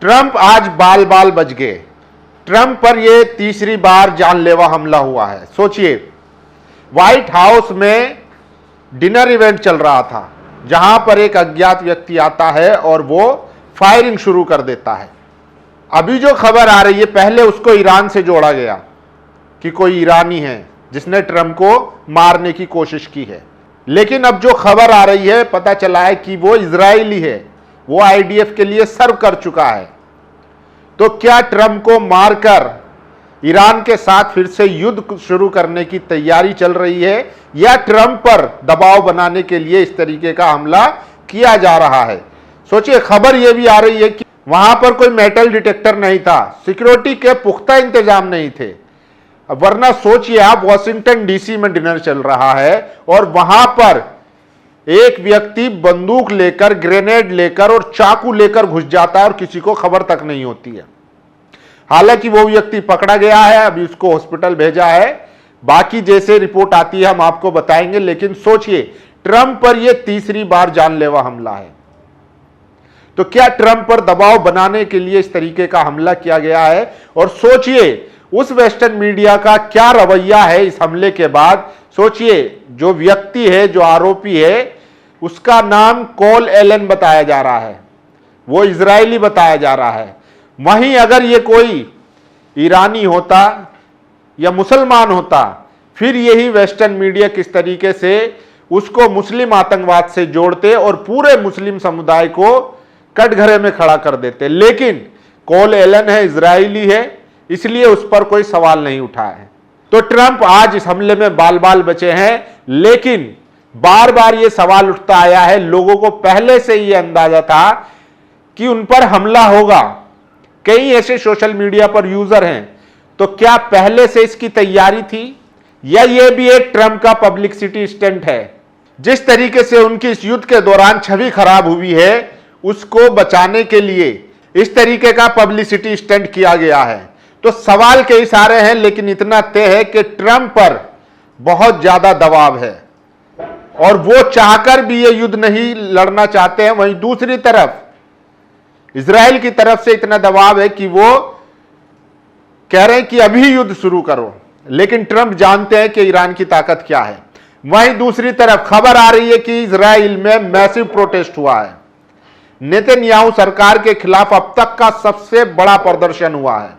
Trump आज बाल बाल बच गए। ट्रंप पर यह तीसरी बार जानलेवा हमला हुआ है। सोचिए, व्हाइट हाउस में डिनर इवेंट चल रहा था जहां पर एक अज्ञात व्यक्ति आता है और वो फायरिंग शुरू कर देता है। अभी जो खबर आ रही है, पहले उसको ईरान से जोड़ा गया कि कोई ईरानी है जिसने ट्रंप को मारने की कोशिश की है, लेकिन अब जो खबर आ रही है पता चला है कि वो इजरायली है, वो आईडीएफ के लिए सर्व कर चुका है। तो क्या ट्रंप को मारकर ईरान के साथ फिर से युद्ध शुरू करने की तैयारी चल रही है, या ट्रंप पर दबाव बनाने के लिए इस तरीके का हमला किया जा रहा है? सोचिए, खबर यह भी आ रही है कि वहां पर कोई मेटल डिटेक्टर नहीं था, सिक्योरिटी के पुख्ता इंतजाम नहीं थे। वरना सोचिए आप, वॉशिंगटन डीसी में डिनर चल रहा है और वहां पर एक व्यक्ति बंदूक लेकर, ग्रेनेड लेकर और चाकू लेकर घुस जाता है और किसी को खबर तक नहीं होती है। हालांकि वो व्यक्ति पकड़ा गया है, अभी उसको हॉस्पिटल भेजा है। बाकी जैसे रिपोर्ट आती है हम आपको बताएंगे। लेकिन सोचिए, ट्रंप पर यह तीसरी बार जानलेवा हमला है। तो क्या ट्रंप पर दबाव बनाने के लिए इस तरीके का हमला किया गया है? और सोचिए उस वेस्टर्न मीडिया का क्या रवैया है इस हमले के बाद। सोचिए, जो व्यक्ति है, जो आरोपी है, उसका नाम कोल एलन बताया जा रहा है, वो इजरायली बताया जा रहा है। वहीं अगर ये कोई ईरानी होता या मुसलमान होता, फिर यही वेस्टर्न मीडिया किस तरीके से उसको मुस्लिम आतंकवाद से जोड़ते और पूरे मुस्लिम समुदाय को कटघरे में खड़ा कर देते। लेकिन कोल एलन है, इजरायली है, इसलिए उस पर कोई सवाल नहीं उठा है। तो ट्रंप आज इस हमले में बाल बाल बचे हैं, लेकिन बार बार यह सवाल उठता आया है, लोगों को पहले से यह अंदाजा था कि उन पर हमला होगा। कई ऐसे सोशल मीडिया पर यूजर हैं, तो क्या पहले से इसकी तैयारी थी, या यह भी एक ट्रंप का पब्लिसिटी स्टंट है? जिस तरीके से उनकी इस युद्ध के दौरान छवि खराब हुई है, उसको बचाने के लिए इस तरीके का पब्लिसिटी स्टंट किया गया है। तो सवाल कई सारे हैं, लेकिन इतना तय है कि ट्रंप पर बहुत ज्यादा दबाव है और वो चाहकर भी ये युद्ध नहीं लड़ना चाहते हैं। वहीं दूसरी तरफ इजराइल की तरफ से इतना दबाव है कि वो कह रहे हैं कि अभी युद्ध शुरू करो, लेकिन ट्रंप जानते हैं कि ईरान की ताकत क्या है। वहीं दूसरी तरफ खबर आ रही है कि इजराइल में मैसिव प्रोटेस्ट हुआ है। नेतन्याहू सरकार के खिलाफ अब तक का सबसे बड़ा प्रदर्शन हुआ है।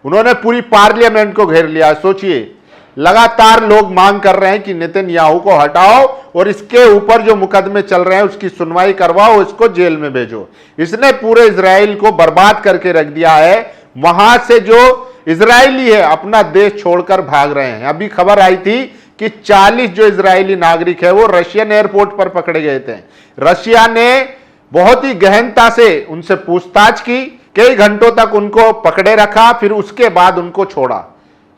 उन्होंने पूरी पार्लियामेंट को घेर लिया है। सोचिए, लगातार लोग मांग कर रहे हैं कि नेतन्याहू को हटाओ और इसके ऊपर जो मुकदमे चल रहे हैं उसकी सुनवाई करवाओ, इसको जेल में भेजो। इसने पूरे इजराइल को बर्बाद करके रख दिया है। वहां से जो इजरायली है अपना देश छोड़कर भाग रहे हैं। अभी खबर आई थी कि 40 जो इजरायली नागरिक है वो रशियन एयरपोर्ट पर पकड़े गए थे। रशिया ने बहुत ही गहनता से उनसे पूछताछ की, कई घंटों तक उनको पकड़े रखा, फिर उसके बाद उनको छोड़ा।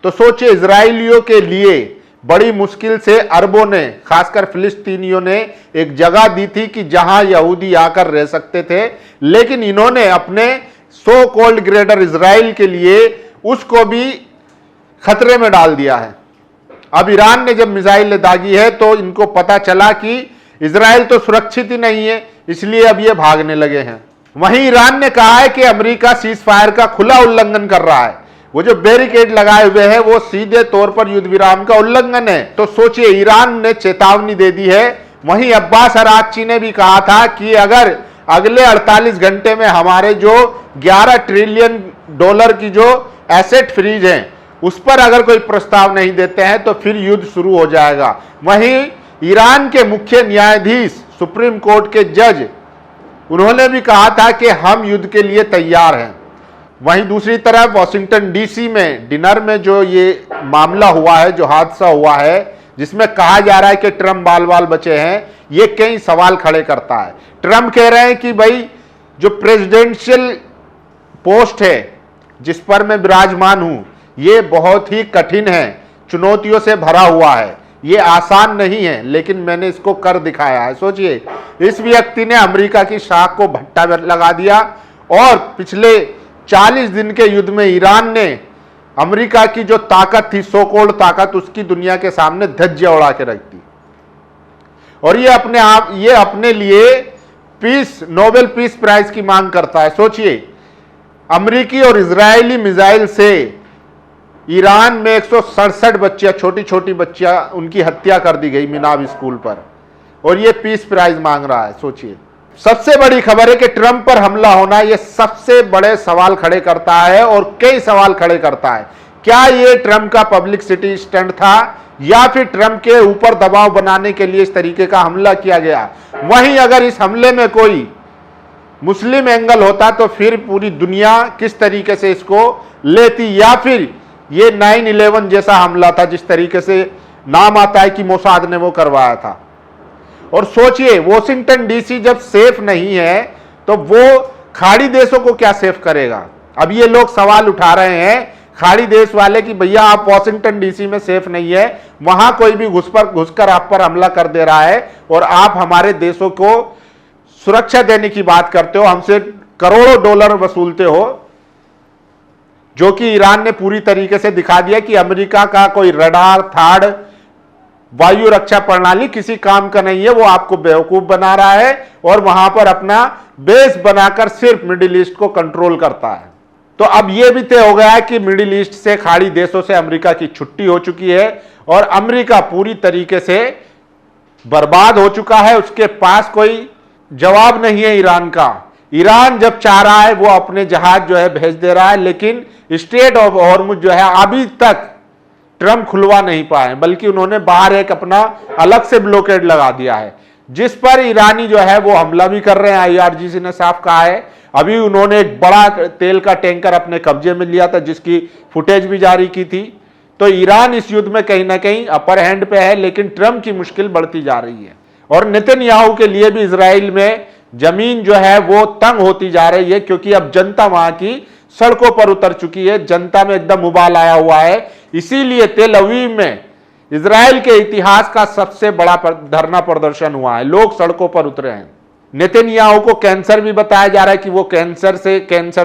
तो सोचिए, इजरायलियों के लिए बड़ी मुश्किल से अरबों ने, खासकर फिलिस्तीनियों ने एक जगह दी थी कि जहां यहूदी आकर रह सकते थे, लेकिन इन्होंने अपने सो कॉल्ड ग्रेटर इजराइल के लिए उसको भी खतरे में डाल दिया है। अब ईरान ने जब मिसाइल दागी है तो इनको पता चला कि इजराइल तो सुरक्षित ही नहीं है, इसलिए अब ये भागने लगे हैं। वहीं ईरान ने कहा है कि अमेरिका सीज फायर का खुला उल्लंघन कर रहा है। वो जो बैरिकेड लगाए हुए हैं वो सीधे तौर पर युद्ध विराम का उल्लंघन है। तो सोचिए, ईरान ने चेतावनी दे दी है। वहीं अब्बास अरागची ने भी कहा था कि अगर अगले 48 घंटे में हमारे जो 11 ट्रिलियन डॉलर की जो एसेट फ्रीज है उस पर अगर कोई प्रस्ताव नहीं देते हैं तो फिर युद्ध शुरू हो जाएगा। वहीं ईरान के मुख्य न्यायाधीश, सुप्रीम कोर्ट के जज, उन्होंने भी कहा था कि हम युद्ध के लिए तैयार हैं। वहीं दूसरी तरफ वॉशिंगटन डीसी में डिनर में जो ये मामला हुआ है, जो हादसा हुआ है, जिसमें कहा जा रहा है कि ट्रंप बाल बाल बचे हैं, ये कई सवाल खड़े करता है। ट्रंप कह रहे हैं कि भाई जो प्रेसिडेंशियल पोस्ट है जिस पर मैं विराजमान हूं, ये बहुत ही कठिन है, चुनौतियों से भरा हुआ है, ये आसान नहीं है, लेकिन मैंने इसको कर दिखाया है। सोचिए, इस व्यक्ति ने अमेरिका की शाख को भट्टा लगा दिया और पिछले 40 दिन के युद्ध में ईरान ने अमेरिका की जो ताकत थी, सो कॉल्ड ताकत, उसकी दुनिया के सामने धज्जियां उड़ा के रख दी। और ये अपने लिए नोबेल पीस प्राइज की मांग करता है। सोचिए, अमेरिकी और इजरायली मिसाइल से ईरान में 167 बच्चियां, छोटी छोटी बच्चियां, उनकी हत्या कर दी गई मिनाब स्कूल पर, और ये पीस प्राइज मांग रहा है। सोचिए, सबसे बड़ी खबर है कि ट्रंप पर हमला होना यह सबसे बड़े सवाल खड़े करता है, और कई सवाल खड़े करता है। क्या यह ट्रंप का पब्लिसिटी स्टंट था, या फिर ट्रंप के ऊपर दबाव बनाने के लिए इस तरीके का हमला किया गया? वहीं अगर इस हमले में कोई मुस्लिम एंगल होता तो फिर पूरी दुनिया किस तरीके से इसको लेती, या फिर ये 9/11 जैसा हमला था जिस तरीके से नाम आता है कि मोसाद ने वो करवाया था। और सोचिए, वॉशिंगटन डीसी जब सेफ नहीं है तो वो खाड़ी देशों को क्या सेफ करेगा? अब ये लोग सवाल उठा रहे हैं खाड़ी देश वाले कि भैया आप वॉशिंगटन डीसी में सेफ नहीं है, वहां कोई भी घुसकर आप पर हमला कर दे रहा है, और आप हमारे देशों को सुरक्षा देने की बात करते हो, हमसे करोड़ों डॉलर वसूलते हो, जो कि ईरान ने पूरी तरीके से दिखा दिया कि अमेरिका का कोई रडार, थाड़, वायु रक्षा प्रणाली किसी काम का नहीं है, वो आपको बेवकूफ बना रहा है और वहां पर अपना बेस बनाकर सिर्फ मिडिल ईस्ट को कंट्रोल करता है। तो अब यह भी तय हो गया है कि मिडिल ईस्ट से, खाड़ी देशों से अमेरिका की छुट्टी हो चुकी है, और अमेरिका पूरी तरीके से बर्बाद हो चुका है। उसके पास कोई जवाब नहीं है ईरान का। ईरान जब चाह रहा है वो अपने जहाज जो है भेज दे रहा है, लेकिन स्ट्रेट ऑफ हॉर्मुज जो है अभी तक ट्रंप खुलवा नहीं पाए, बल्कि उन्होंने बाहर एक अपना अलग से ब्लॉकेड लगा दिया है, जिस पर ईरानी जो है वो हमला भी कर रहे हैं। IRGC ने साफ कहा है। अभी उन्होंने एक बड़ा तेल का टैंकर अपने कब्जे में लिया था, जिसकी फुटेज भी जारी की थी। तो ईरान इस युद्ध में कहीं ना कहीं अपर हैंड पे है, लेकिन ट्रंप की मुश्किल बढ़ती जा रही है। और नेतन्याहू के लिए भी इजराइल में जमीन जो है वो तंग होती जा रही है, क्योंकि अब जनता वहां की सड़कों पर उतर चुकी है, जनता में एकदम उबाल आया हुआ है। इसीलिए तेल अवीव में इजराइल के इतिहास का सबसे बड़ा धरना प्रदर्शन हुआ है, लोग सड़कों पर उतरे हैं। नेतन्याहू को कैंसर भी बताया जा रहा है कि वो कैंसर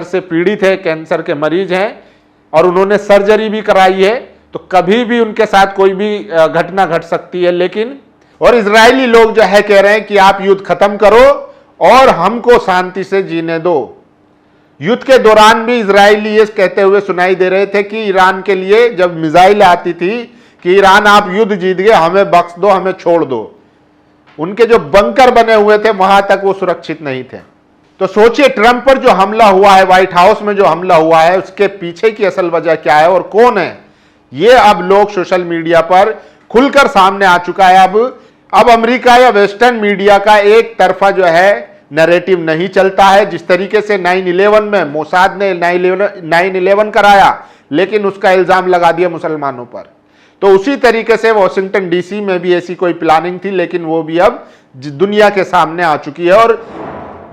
से पीड़ित है, कैंसर के मरीज हैं, और उन्होंने सर्जरी भी कराई है। तो कभी भी उनके साथ कोई भी घटना घट सकती है। लेकिन और इजरायली लोग जो है कह रहे हैं कि आप युद्ध खत्म करो और हमको शांति से जीने दो। युद्ध के दौरान भी इजरायली ये कहते हुए सुनाई दे रहे थे कि ईरान के लिए जब मिसाइल आती थी कि ईरान आप युद्ध जीत गए, हमें बख्श दो, हमें छोड़ दो। उनके जो बंकर बने हुए थे वहां तक वो सुरक्षित नहीं थे। तो सोचिए, ट्रंप पर जो हमला हुआ है, व्हाइट हाउस में जो हमला हुआ है, उसके पीछे की असल वजह क्या है और कौन है, ये अब लोग सोशल मीडिया पर खुलकर सामने आ चुका है। अब अमेरिका या वेस्टर्न मीडिया का एक तरफा जो है नैरेटिव नहीं चलता है। जिस तरीके से 9/11 में मोसाद ने 9/11 कराया, लेकिन उसका इल्जाम लगा दिया मुसलमानों पर, तो उसी तरीके से वॉशिंगटन डीसी में भी ऐसी कोई प्लानिंग थी, लेकिन वो भी अब दुनिया के सामने आ चुकी है, और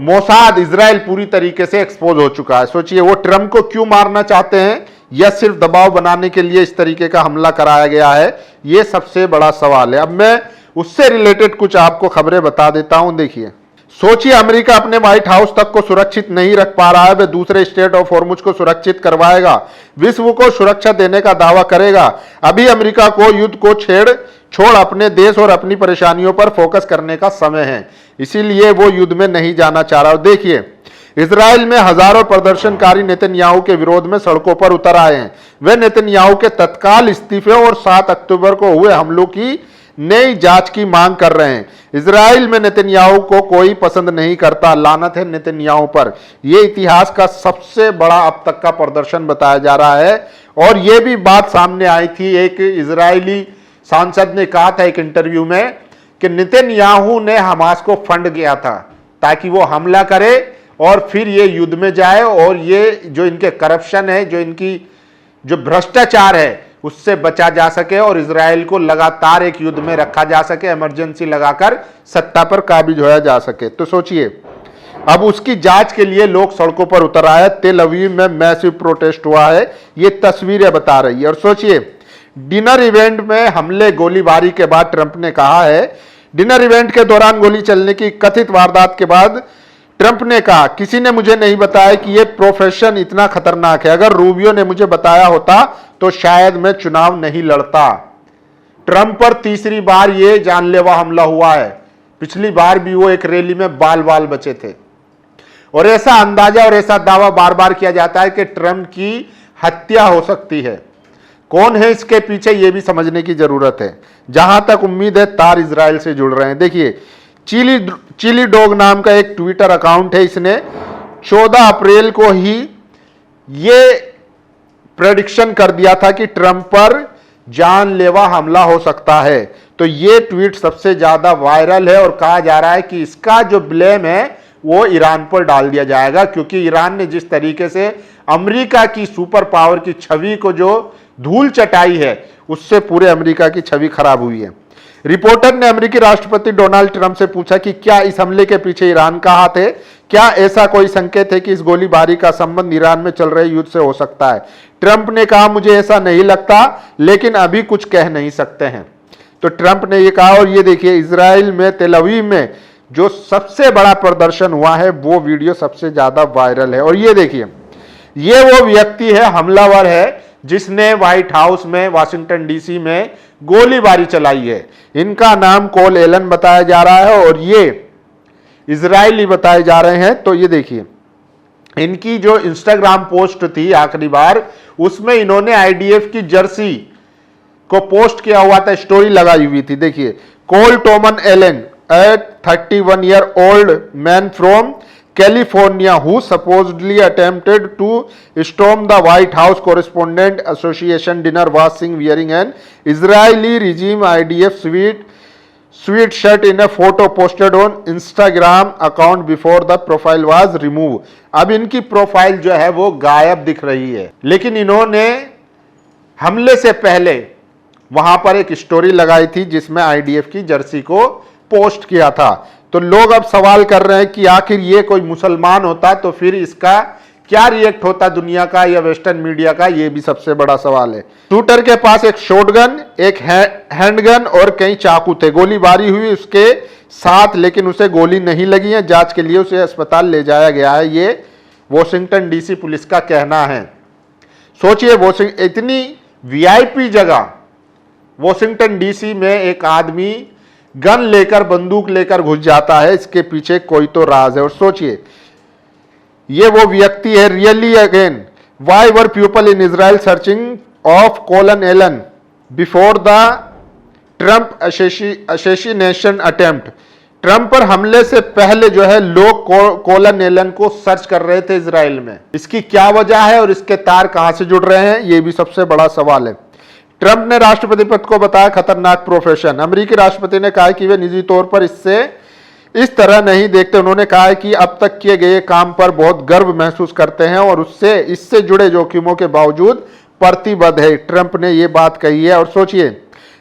मोसाद, इजराइल पूरी तरीके से एक्सपोज हो चुका है। सोचिए, वो ट्रंप को क्यों मारना चाहते हैं, या सिर्फ दबाव बनाने के लिए इस तरीके का हमला कराया गया है, ये सबसे बड़ा सवाल है। अब मैं उससे रिलेटेड कुछ आपको खबरें बता देता हूं। देखिए, सोचिए, अमेरिका अपने व्हाइट हाउस तक को सुरक्षित नहीं रख पा रहा है, वह दूसरे स्टेट ऑफ हॉर्मुज को सुरक्षित करवाएगा, विश्व को सुरक्षा देने का दावा करेगा। अभी अमेरिका को युद्ध को छोड़ अपने देश और अपनी परेशानियों पर फोकस करने का समय है, इसीलिए वो युद्ध में नहीं जाना चाह रहा। देखिए, इजराइल में हजारों प्रदर्शनकारी नेतन्याहू के विरोध में सड़कों पर उतर आए हैं। वे नेतन्याहू के तत्काल इस्तीफे और 7 अक्टूबर को हुए हमलों की नई जांच की मांग कर रहे हैं। इजराइल में नेतन्याहू को कोई पसंद नहीं करता, लानत है नेतन्याहू पर। यह इतिहास का सबसे बड़ा अब तक का प्रदर्शन बताया जा रहा है। और यह भी बात सामने आई थी, एक इजरायली सांसद ने कहा था एक इंटरव्यू में कि नेतन्याहू ने हमास को फंड किया था ताकि वो हमला करे और फिर ये युद्ध में जाए, और ये जो इनके करप्शन है, जो इनकी जो भ्रष्टाचार है, उससे बचा जा सके और इजराइल को लगातार एक युद्ध में रखा जा सके, इमरजेंसी लगाकर सत्ता पर काबिज होया जा सके। तो सोचिए, अब उसकी जांच के लिए लोग सड़कों पर उतर आए। तेल अवीव में मैसिव प्रोटेस्ट हुआ है, ये तस्वीरें बता रही है। और सोचिए, डिनर इवेंट में हमले, गोलीबारी के बाद ट्रंप ने कहा है, डिनर इवेंट के दौरान गोली चलने की कथित वारदात के बाद ट्रंप ने कहा, किसी ने मुझे नहीं बताया कि यह प्रोफेशन इतना खतरनाक है। अगर रूबियो ने मुझे बताया होता तो शायद मैं चुनाव नहीं लड़ता। ट्रंप पर तीसरी बार यह जानलेवा हमला हुआ है। पिछली बार भी वो एक रैली में बाल बचे थे। और ऐसा अंदाजा और ऐसा दावा बार बार किया जाता है कि ट्रंप की हत्या हो सकती है। कौन है इसके पीछे, यह भी समझने की जरूरत है। जहां तक उम्मीद है तार इजराइल से जुड़ रहे हैं। देखिए, चिली डॉग नाम का एक ट्विटर अकाउंट है, इसने 14 अप्रैल को ही ये प्रेडिक्शन कर दिया था कि ट्रंप पर जानलेवा हमला हो सकता है। तो ये ट्वीट सबसे ज्यादा वायरल है और कहा जा रहा है कि इसका जो ब्लेम है वो ईरान पर डाल दिया जाएगा, क्योंकि ईरान ने जिस तरीके से अमेरिका की सुपर पावर की छवि को जो धूल चटाई है, उससे पूरे अमेरिका की छवि खराब हुई है। रिपोर्टर ने अमेरिकी राष्ट्रपति डोनाल्ड ट्रंप से पूछा कि क्या इस हमले के पीछे ईरान का हाथ है, क्या ऐसा कोई संकेत है कि इस गोलीबारी का संबंध ईरान में चल रहे युद्ध से हो सकता है। ट्रंप ने कहा, मुझे ऐसा नहीं लगता, लेकिन अभी कुछ कह नहीं सकते हैं। तो ट्रंप ने यह कहा। और ये देखिए, इजराइल में तेल अवीव में जो सबसे बड़ा प्रदर्शन हुआ है वो वीडियो सबसे ज्यादा वायरल है। और ये देखिए, ये वो व्यक्ति है, हमलावर है, जिसने व्हाइट हाउस में वाशिंगटन डीसी में गोलीबारी चलाई है। इनका नाम कोल एलन बताया जा रहा है और ये इजरायली बताए जा रहे हैं। तो ये देखिए, इनकी जो इंस्टाग्राम पोस्ट थी आखिरी बार, उसमें इन्होंने आईडीएफ की जर्सी को पोस्ट किया हुआ था, स्टोरी लगाई हुई थी। देखिए, कोल टोमन Elon, a 31-year-old man from California who supposedly attempted to storm the White House Correspondent Association dinner was seen wearing an Israeli regime IDF sweatshirt in a photo posted on Instagram account before the profile was removed. अब इनकी profile जो है वो गायब दिख रही है, लेकिन इन्होंने हमले से पहले वहां पर एक स्टोरी लगाई थी जिसमें आईडीएफ की जर्सी को पोस्ट किया था। तो लोग अब सवाल कर रहे हैं कि आखिर ये कोई मुसलमान होता तो फिर इसका क्या रिएक्ट होता दुनिया का या वेस्टर्न मीडिया का, ये भी सबसे बड़ा सवाल है। शूटर के पास एक शॉटगन, एक हैंडगन और कई चाकू थे। गोलीबारी हुई उसके साथ, लेकिन उसे गोली नहीं लगी है। जांच के लिए उसे अस्पताल ले जाया गया है, ये वॉशिंगटन डीसी पुलिस का कहना है। सोचिए, इतनी वीआईपी जगह वॉशिंगटन डीसी में एक आदमी गन लेकर, बंदूक लेकर घुस जाता है, इसके पीछे कोई तो राज है। और सोचिए, ये वो व्यक्ति है। Really again, why were people in Israel searching of Colin Allen before the Trump assassination attempt. Trump पर हमले से पहले जो है लोग कोलन एलन को सर्च कर रहे थे इजराइल में। इसकी क्या वजह है और इसके तार कहां से जुड़ रहे हैं, यह भी सबसे बड़ा सवाल है। ट्रंप ने राष्ट्रपति पद को बताया खतरनाक प्रोफेशन। अमेरिकी राष्ट्रपति ने कहा कि वे निजी तौर पर इससे इस तरह नहीं देखते। उन्होंने कहा है कि अब तक किए गए काम पर बहुत गर्व महसूस करते हैं और इससे जुड़े जोखिमों के बावजूद प्रतिबद्ध है। ट्रंप ने यह बात कही है। और सोचिए,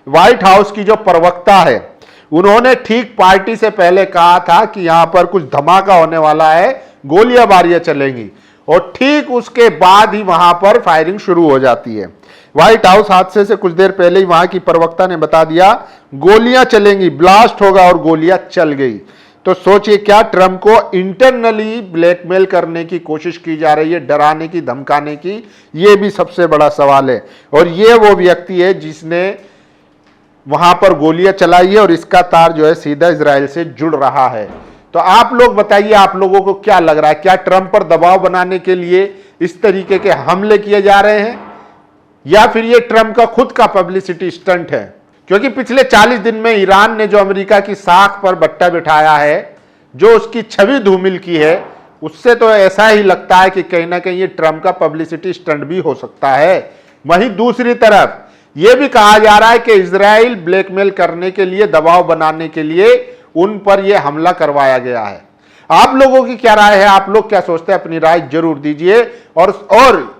व्हाइट हाउस की जो प्रवक्ता है, उन्होंने ठीक पार्टी से पहले कहा था कि यहां पर कुछ धमाका होने वाला है, गोलियां बारियां चलेंगी, और ठीक उसके बाद ही वहां पर फायरिंग शुरू हो जाती है। व्हाइट हाउस हादसे से कुछ देर पहले ही वहां की प्रवक्ता ने बता दिया गोलियां चलेंगी, ब्लास्ट होगा, और गोलियां चल गई। तो सोचिए, क्या ट्रंप को इंटरनली ब्लैकमेल करने की कोशिश की जा रही है, डराने की, धमकाने की, यह भी सबसे बड़ा सवाल है। और यह वो व्यक्ति है जिसने वहां पर गोलियां चलाई है और इसका तार जो है सीधा इजराइल से जुड़ रहा है। तो आप लोग बताइए, आप लोगों को क्या लग रहा है, क्या ट्रंप पर दबाव बनाने के लिए इस तरीके के हमले किए जा रहे हैं, या फिर ये ट्रंप का खुद का पब्लिसिटी स्टंट है? क्योंकि पिछले 40 दिन में ईरान ने जो अमेरिका की साख पर बट्टा बिठाया है, जो उसकी छवि धूमिल की है, उससे तो ऐसा ही लगता है कि कहीं ना कहीं ये ट्रंप का पब्लिसिटी स्टंट भी हो सकता है। वहीं दूसरी तरफ यह भी कहा जा रहा है कि इजराइल ब्लैकमेल करने के लिए, दबाव बनाने के लिए उन पर यह हमला करवाया गया है। आप लोगों की क्या राय है, आप लोग क्या सोचते हैं, अपनी राय जरूर दीजिए। और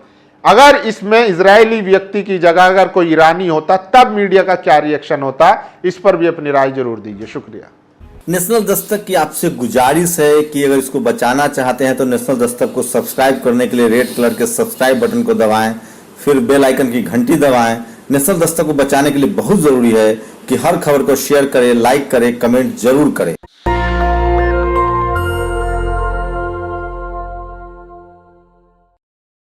अगर इसमें इजरायली व्यक्ति की जगह अगर कोई ईरानी होता, तब मीडिया का क्या रिएक्शन होता, इस पर भी अपनी राय जरूर दीजिए। शुक्रिया। नेशनल दस्तक की आपसे गुजारिश है कि अगर इसको बचाना चाहते हैं तो नेशनल दस्तक को सब्सक्राइब करने के लिए रेड कलर के सब्सक्राइब बटन को दबाएं, फिर बेल आइकन की घंटी दबाएं। नेशनल दस्तक को बचाने के लिए बहुत जरूरी है कि हर खबर को शेयर करें, लाइक करें, कमेंट जरूर करें।